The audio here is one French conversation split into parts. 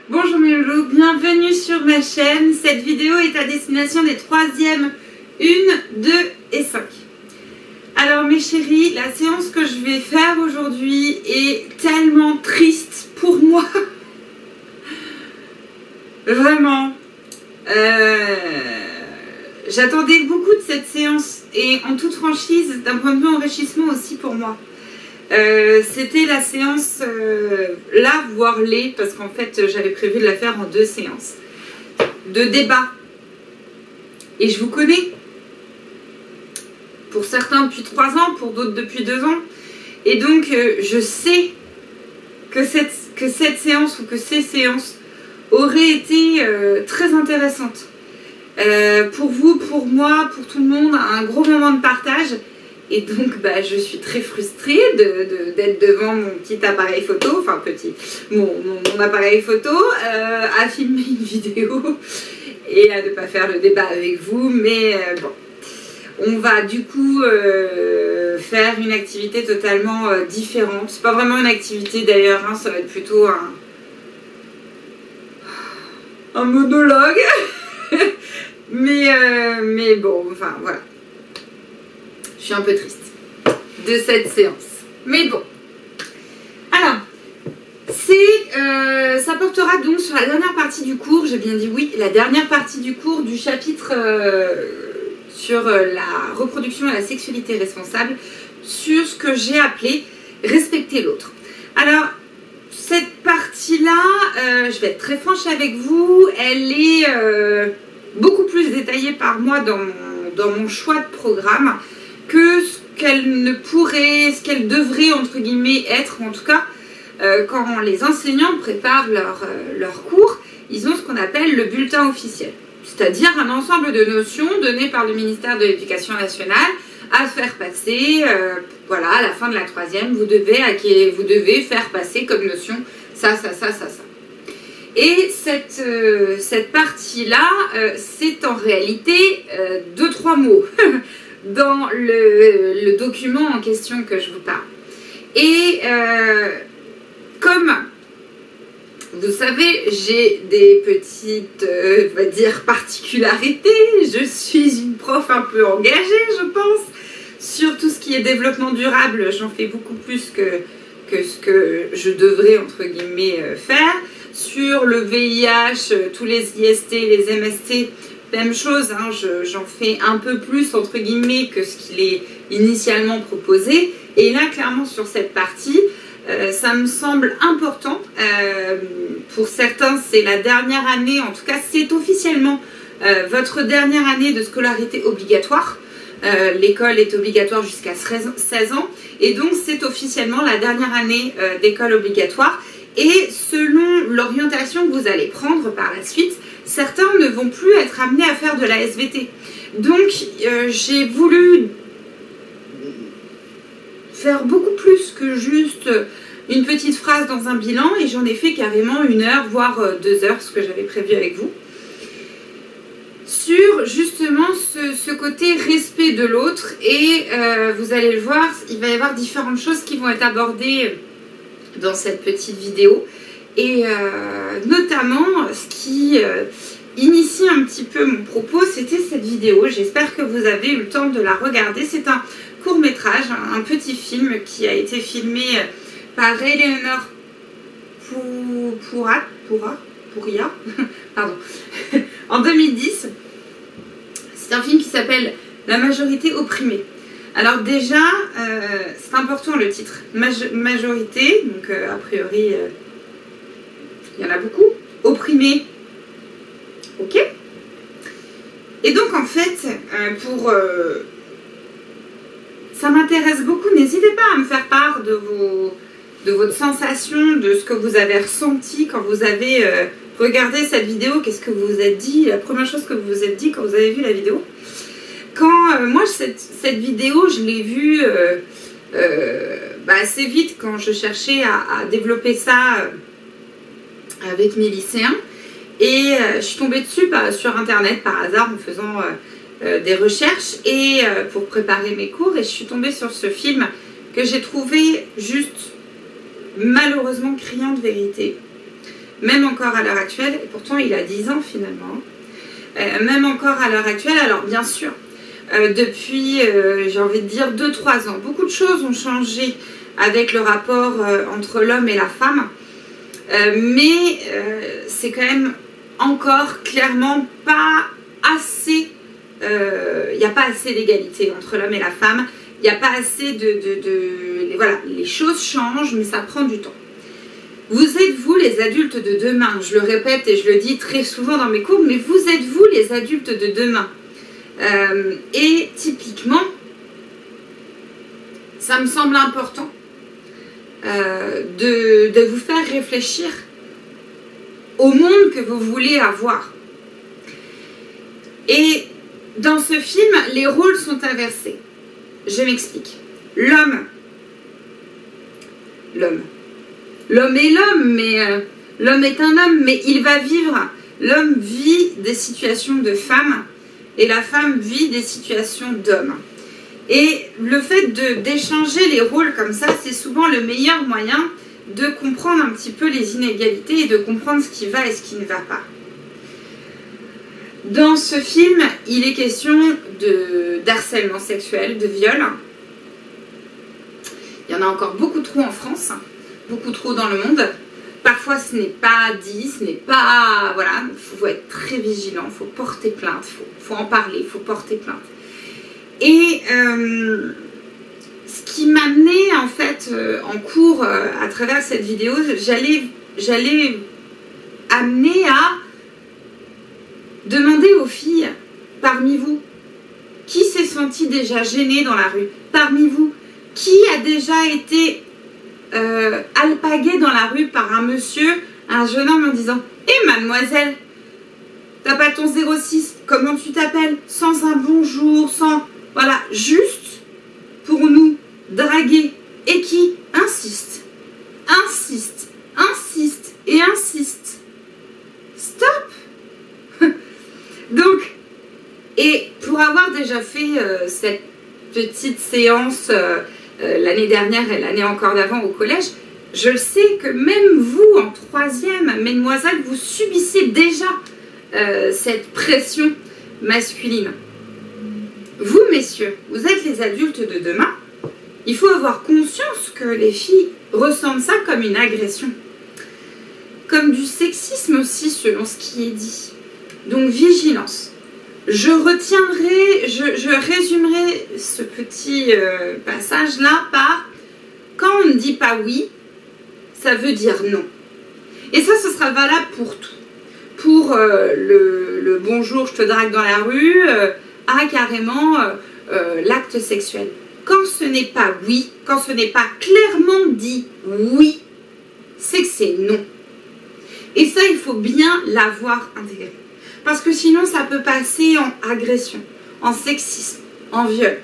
Bonjour mes loulous, bienvenue sur ma chaîne. Cette vidéo est à destination des 3e 1, 2 et 5. Alors mes chéris, la séance que je vais faire aujourd'hui est tellement triste pour moi. Vraiment. J'attendais beaucoup de cette séance et en toute franchise, d'un point de vue enrichissement aussi pour moi. C'était la séance là, voire les, parce qu'en fait j'avais prévu de la faire en 2 séances de débat. Et je vous connais. Pour certains depuis 3 ans, pour d'autres depuis 2 ans. Et donc je sais que cette séance ou que ces séances auraient été très intéressantes. Pour vous, pour moi, pour tout le monde, un gros moment de partage. Et donc, je suis très frustrée d'être devant mon petit appareil photo, enfin mon appareil photo, à filmer une vidéo et à ne pas faire le débat avec vous. Mais bon, on va du coup faire une activité totalement différente. C'est pas vraiment une activité d'ailleurs, hein, ça va être plutôt un monologue. mais bon, enfin voilà. Je suis un peu triste de cette séance. Mais bon. Alors, ça portera donc sur la dernière partie du cours. J'ai bien dit oui, la dernière partie du cours du chapitre sur la reproduction et la sexualité responsable, sur ce que j'ai appelé respecter l'autre. Alors, cette partie-là, je vais être très franche avec vous, elle est beaucoup plus détaillée par moi dans mon choix de programme que ce qu'elle ne pourrait, ce qu'elle devrait entre guillemets être, en tout cas quand les enseignants préparent leur cours, ils ont ce qu'on appelle le bulletin officiel, c'est-à-dire un ensemble de notions données par le ministère de l'Éducation nationale à faire passer, voilà, à la fin de la 3e, vous devez faire passer comme notion ça. Et cette partie-là, c'est en réalité 2-3 mots dans le document en question que je vous parle. Et comme vous savez, j'ai des petites, on va dire, particularités. Je suis une prof un peu engagée, je pense, sur tout ce qui est développement durable. J'en fais beaucoup plus que ce que je devrais, entre guillemets, faire. Sur le VIH, tous les IST, les MST, même chose, hein, j'en fais un peu plus, entre guillemets, que ce qu'il est initialement proposé. Et là, clairement, sur cette partie, ça me semble important. Pour certains, c'est la dernière année, en tout cas, c'est officiellement votre dernière année de scolarité obligatoire. L'école est obligatoire jusqu'à 16 ans. Et donc, c'est officiellement la dernière année d'école obligatoire. Et selon l'orientation que vous allez prendre par la suite, certains ne vont plus être amenés à faire de la SVT. Donc, j'ai voulu faire beaucoup plus que juste une petite phrase dans un bilan, et j'en ai fait carrément 1 heure, voire 2 heures, ce que j'avais prévu avec vous, sur justement ce côté respect de l'autre. Et vous allez le voir, il va y avoir différentes choses qui vont être abordées dans cette petite vidéo, et notamment ce qui initie un petit peu mon propos, c'était cette vidéo. J'espère que vous avez eu le temps de la regarder. C'est un court-métrage, un petit film qui a été filmé par Eleanor Pouria pardon, en 2010. C'est un film qui s'appelle La majorité opprimée. Alors déjà, c'est important le titre, majorité, donc a priori, il y en a beaucoup, opprimé, ok. Et donc en fait, ça m'intéresse beaucoup, n'hésitez pas à me faire part de votre sensation, de ce que vous avez ressenti quand vous avez regardé cette vidéo. Qu'est-ce que vous vous êtes dit, la première chose que vous vous êtes dit quand vous avez vu la vidéo? Quand moi, cette vidéo, je l'ai vue assez vite quand je cherchais à développer ça avec mes lycéens. Et je suis tombée dessus sur Internet par hasard en faisant des recherches et pour préparer mes cours. Et je suis tombée sur ce film que j'ai trouvé juste malheureusement criant de vérité. même encore à l'heure actuelle, et pourtant il a 10 ans finalement, même encore à l'heure actuelle, alors bien sûr, depuis, j'ai envie de dire, 2-3 ans, beaucoup de choses ont changé avec le rapport entre l'homme et la femme, mais c'est quand même encore clairement pas assez, il n'y a pas assez d'égalité entre l'homme et la femme, il n'y a pas assez voilà, les choses changent, mais ça prend du temps. Vous êtes vous les adultes de demain, je le répète et je le dis très souvent dans mes cours, mais vous êtes vous les adultes de demain. Et typiquement, ça me semble important de vous faire réfléchir au monde que vous voulez avoir. Et dans ce film, les rôles sont inversés. Je m'explique. L'homme est l'homme, mais l'homme est un homme, mais il va vivre. L'homme vit des situations de femme et la femme vit des situations d'homme. Et le fait d'échanger les rôles comme ça, c'est souvent le meilleur moyen de comprendre un petit peu les inégalités et de comprendre ce qui va et ce qui ne va pas. Dans ce film, il est question d'harcèlement sexuel, de viol. Il y en a encore beaucoup trop en France, beaucoup trop dans le monde. Parfois, ce n'est pas dit, ce n'est pas... Voilà, il faut être très vigilant, il faut porter plainte, il faut en parler, il faut porter plainte. Et ce qui m'a amené en fait en cours à travers cette vidéo, j'allais amener à demander aux filles parmi vous qui s'est senti déjà gêné dans la rue, parmi vous qui a déjà été alpagué dans la rue par un monsieur, un jeune homme en disant « Eh mademoiselle, t'as pas ton 06, comment tu t'appelles ?» Sans un bonjour, sans... Voilà, juste pour nous draguer et qui insiste et insiste. Stop. Donc, et pour avoir déjà fait cette petite séance l'année dernière et l'année encore d'avant au collège, je sais que même vous, en 3e, mesdemoiselles, vous subissez déjà cette pression masculine. Vous, messieurs, vous êtes les adultes de demain. Il faut avoir conscience que les filles ressentent ça comme une agression. Comme du sexisme aussi, selon ce qui est dit. Donc, vigilance. Je résumerai ce petit passage-là par « Quand on ne dit pas oui, ça veut dire non ». Et ça, ce sera valable pour tout. Pour le bonjour, je te drague dans la rue, à carrément l'acte sexuel. Quand ce n'est pas oui, quand ce n'est pas clairement dit oui, c'est que c'est non. Et ça, il faut bien l'avoir intégré. Parce que sinon, ça peut passer en agression, en sexisme, en viol.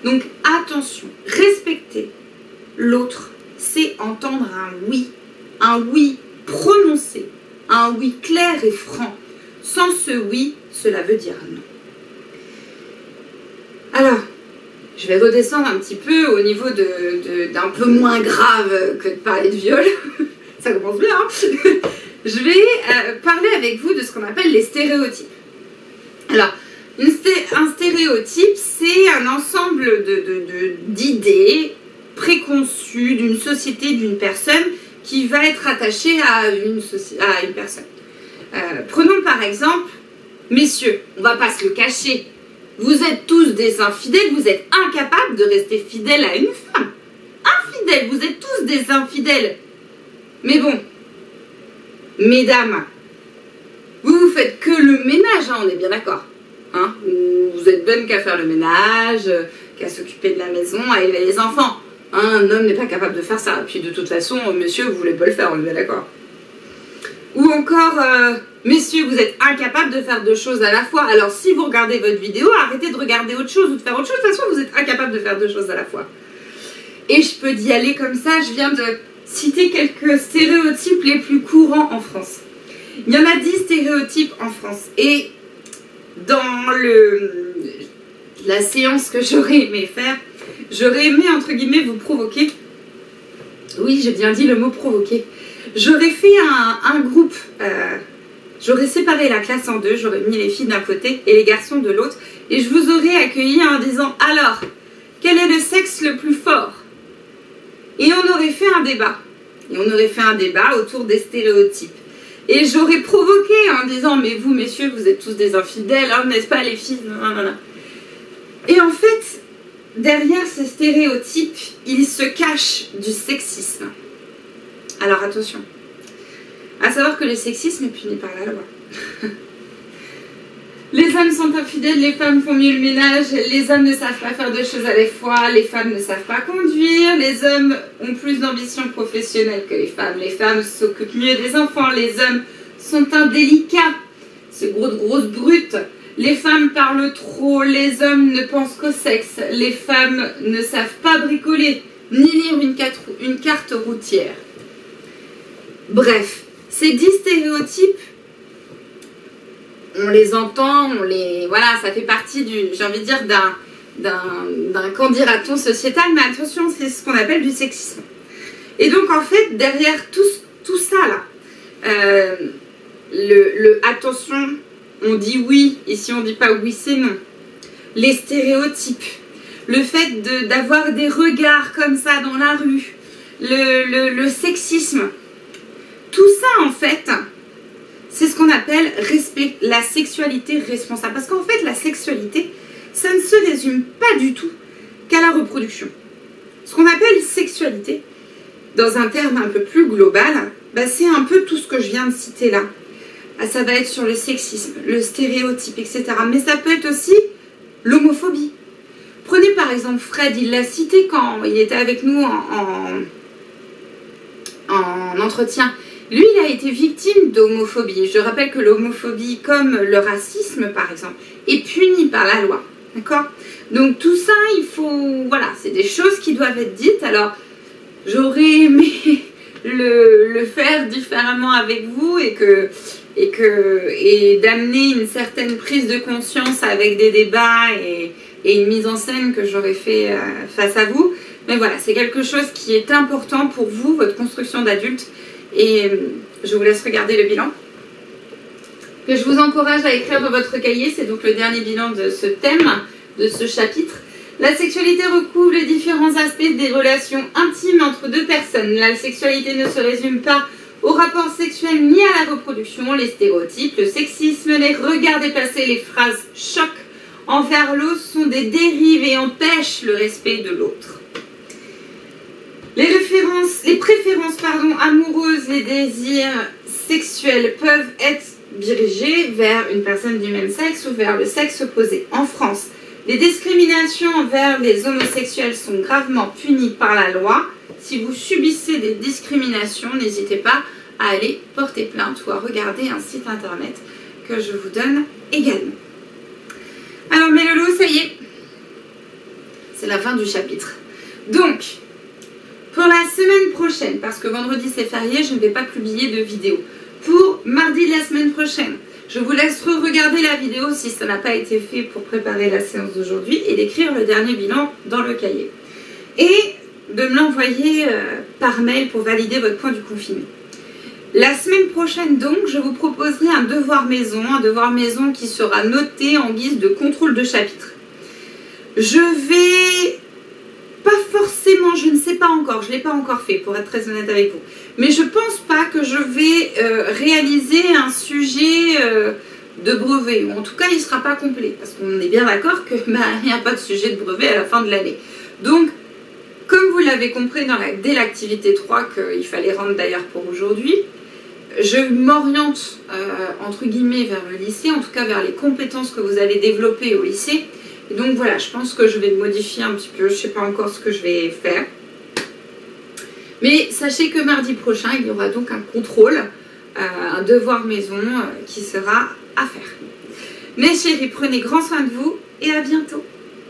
Donc, attention, respecter l'autre, c'est entendre un oui prononcé, un oui clair et franc. Sans ce oui, cela veut dire non. Alors, je vais redescendre un petit peu au niveau d'un peu moins grave que de parler de viol. Ça commence bien, hein. Je vais parler avec vous de ce qu'on appelle les stéréotypes. Alors, un stéréotype, c'est un ensemble d'idées préconçues d'une société, d'une personne qui va être attachée à une personne. Prenons par exemple, messieurs, on ne va pas se le cacher, vous êtes tous des infidèles, vous êtes incapables de rester fidèles à une femme. Infidèles, vous êtes tous des infidèles. Mais bon, mesdames, vous faites que le ménage, hein, on est bien d'accord. Hein, vous êtes bonnes qu'à faire le ménage, qu'à s'occuper de la maison, à élever les enfants. Hein, un homme n'est pas capable de faire ça. Et puis de toute façon, monsieur, vous voulez pas le faire, on est bien d'accord. Ou encore, messieurs, vous êtes incapables de faire deux choses à la fois. Alors si vous regardez votre vidéo, arrêtez de regarder autre chose ou de faire autre chose. De toute façon, vous êtes incapables de faire deux choses à la fois. Et je peux y aller comme ça, je viens de citer quelques stéréotypes les plus courants en France. Il y en a 10 stéréotypes en France. Et dans la séance que j'aurais aimé faire, j'aurais aimé, entre guillemets, vous provoquer. Oui, j'ai bien dit le mot provoquer. J'aurais fait un groupe j'aurais séparé la classe en deux, j'aurais mis les filles d'un côté et les garçons de l'autre, et je vous aurais accueilli en disant « Alors, quel est le sexe le plus fort ?» Et on aurait fait un débat. Et on aurait fait un débat autour des stéréotypes. Et j'aurais provoqué en disant « Mais vous, messieurs, vous êtes tous des infidèles, hein, n'est-ce pas, les filles ?» Et en fait, derrière ces stéréotypes, il se cache du sexisme. Alors attention, à savoir que le sexisme est puni par la loi. Les hommes sont infidèles, les femmes font mieux le ménage, les hommes ne savent pas faire deux choses à la fois, les femmes ne savent pas conduire, les hommes ont plus d'ambition professionnelle que les femmes s'occupent mieux des enfants, les hommes sont indélicats, ce gros de grosses brutes, les femmes parlent trop, les hommes ne pensent qu'au sexe, les femmes ne savent pas bricoler, ni lire une carte routière. Bref, ces 10 stéréotypes, on les entend, voilà, ça fait partie j'ai envie de dire, d'un qu'en dira-t-on sociétal, mais attention, c'est ce qu'on appelle du sexisme. Et donc, en fait, derrière tout ça, là, attention, on dit oui, et si on dit pas oui, c'est non. Les stéréotypes, le fait d'avoir des regards comme ça dans la rue, le sexisme, tout ça, en fait, c'est ce qu'on appelle la sexualité responsable. Parce qu'en fait, la sexualité, ça ne se résume pas du tout qu'à la reproduction. Ce qu'on appelle sexualité, dans un terme un peu plus global, bah, c'est un peu tout ce que je viens de citer là. Ah, ça va être sur le sexisme, le stéréotype, etc. Mais ça peut être aussi l'homophobie. Prenez par exemple Fred, il l'a cité quand il était avec nous en entretien. Lui, il a été victime d'homophobie. Je rappelle que l'homophobie, comme le racisme par exemple, est punie par la loi. D'accord ? Donc tout ça, il faut... Voilà, c'est des choses qui doivent être dites. Alors, j'aurais aimé le faire différemment avec vous et d'amener une certaine prise de conscience avec des débats et une mise en scène que j'aurais fait face à vous. Mais voilà, c'est quelque chose qui est important pour vous, votre construction d'adulte. Et je vous laisse regarder le bilan que je vous encourage à écrire dans votre cahier. C'est donc le dernier bilan de ce thème, de ce chapitre. La sexualité recouvre les différents aspects des relations intimes entre deux personnes. La sexualité ne se résume pas au rapport sexuel ni à la reproduction. Les stéréotypes, le sexisme, les regards déplacés, les phrases choc envers l'autre sont des dérives et empêchent le respect de l'autre. Les préférences amoureuses, les désirs sexuels peuvent être dirigés vers une personne du même sexe ou vers le sexe opposé. En France, les discriminations envers les homosexuels sont gravement punies par la loi. Si vous subissez des discriminations, n'hésitez pas à aller porter plainte ou à regarder un site internet que je vous donne également. Alors mes loulous, ça y est, c'est la fin du chapitre. Donc, pour la semaine prochaine, parce que vendredi c'est férié, je ne vais pas publier de vidéo. Pour mardi de la semaine prochaine, je vous laisse regarder la vidéo si ça n'a pas été fait pour préparer la séance d'aujourd'hui et d'écrire le dernier bilan dans le cahier. Et de me l'envoyer par mail pour valider votre point du confiné. La semaine prochaine donc, je vous proposerai un devoir maison qui sera noté en guise de contrôle de chapitre. Je vais... Pas forcément, je ne sais pas encore, je ne l'ai pas encore fait pour être très honnête avec vous. Mais je ne pense pas que je vais réaliser un sujet de brevet. Ou en tout cas, il ne sera pas complet. Parce qu'on est bien d'accord qu'il n'y a pas de sujet de brevet à la fin de l'année. Donc, comme vous l'avez compris dès l'activité 3, qu'il fallait rendre d'ailleurs pour aujourd'hui, je m'oriente entre guillemets vers le lycée, en tout cas vers les compétences que vous allez développer au lycée. Et donc voilà, je pense que je vais modifier un petit peu, je ne sais pas encore ce que je vais faire. Mais sachez que mardi prochain, il y aura donc un contrôle, un devoir maison qui sera à faire. Mes chéris, prenez grand soin de vous et à bientôt.